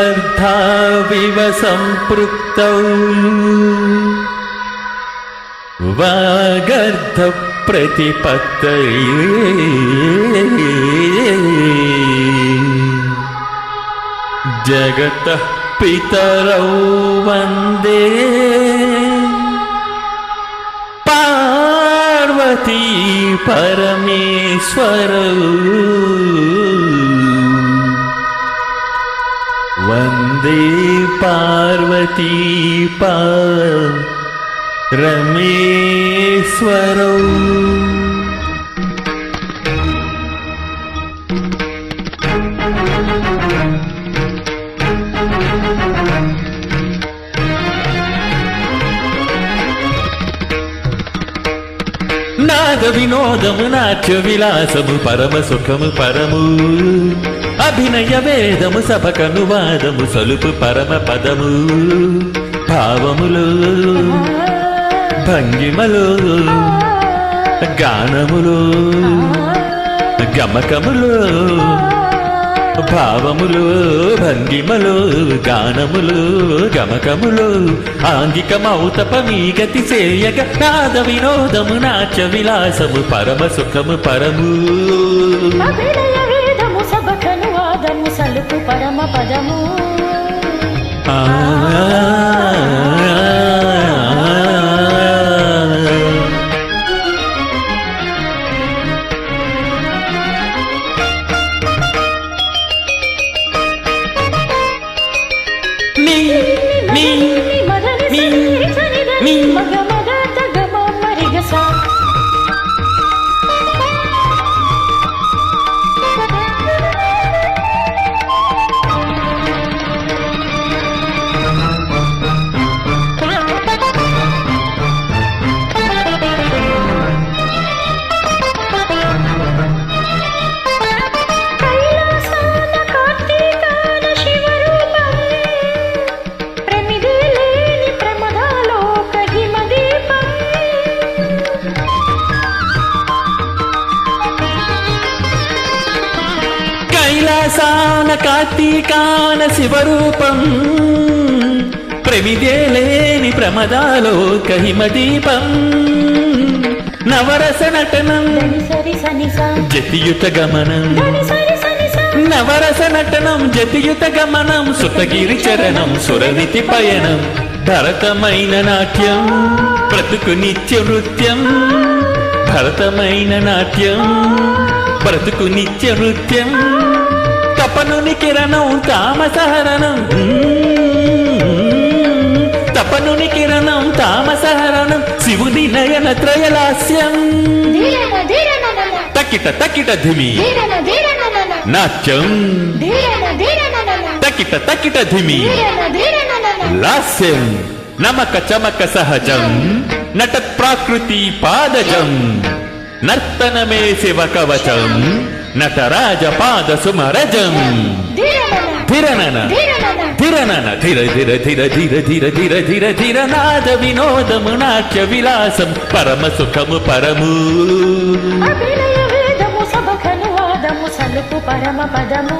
वागर्धाविव सम्पृक्तौ वागर्धप्रतिपत्तये जगतः पितरौ वन्दे पार्वती परमेश्वरौ वन्दे पार्वती परमेश्वरौ। नाद विनोदमु नाट्य विलासमु परम सुखमु परमु अभिनय वेदमु सभकनुवादमु सलुपु परम पदमु भावमुलो भंगिमलो गानमुलो गमकमुलो భావములు భంగిమలు గానములు గమకములు ఆంగికమౌతపమీ గతి చేయగ నాద వినోదము నాట్య విలాసము పరమ సుఖము పరము అభినయ వేదము సభకను వాదము సలుపు పరమ పదము కైలాసాన కార్తీకాన శివరూపం ప్రమిదేలేని ప్రమదాలోక హిమదీపం నవరస నటనం జతియుత గమనం నవరస నటనం జతియుత గమనం సుతగిరి చరణం సురనితి పయనం భరతమైన నాట్యం బ్రతుకు నిత్య నృత్యం భరతమైన నాట్యం బ్రతుకు నిత్య నృత్యం తపనుని కిరణం తామసహరణం తపనుని కిరణం తామసహరణం శివుని నయన త్రయలాస్యం తకిట తకిట ధిమి నాట్యం తకిట తకిట ధిమి లాస్యం నమక చమక సహజం నట ప్రాకృతి పాదజం నర్తనమే శివ కవచం నటరాజ పాద సుమరజం ధిరనన ధిరనన ధిర ధిర ధిర ధిర ధిర ధిర ధిర ధిర నాద వినోదము నాట్య విలాసం పరమ సుఖము పరము అభినయ వేదము సభకను వాదము సలుపు పరమ పదము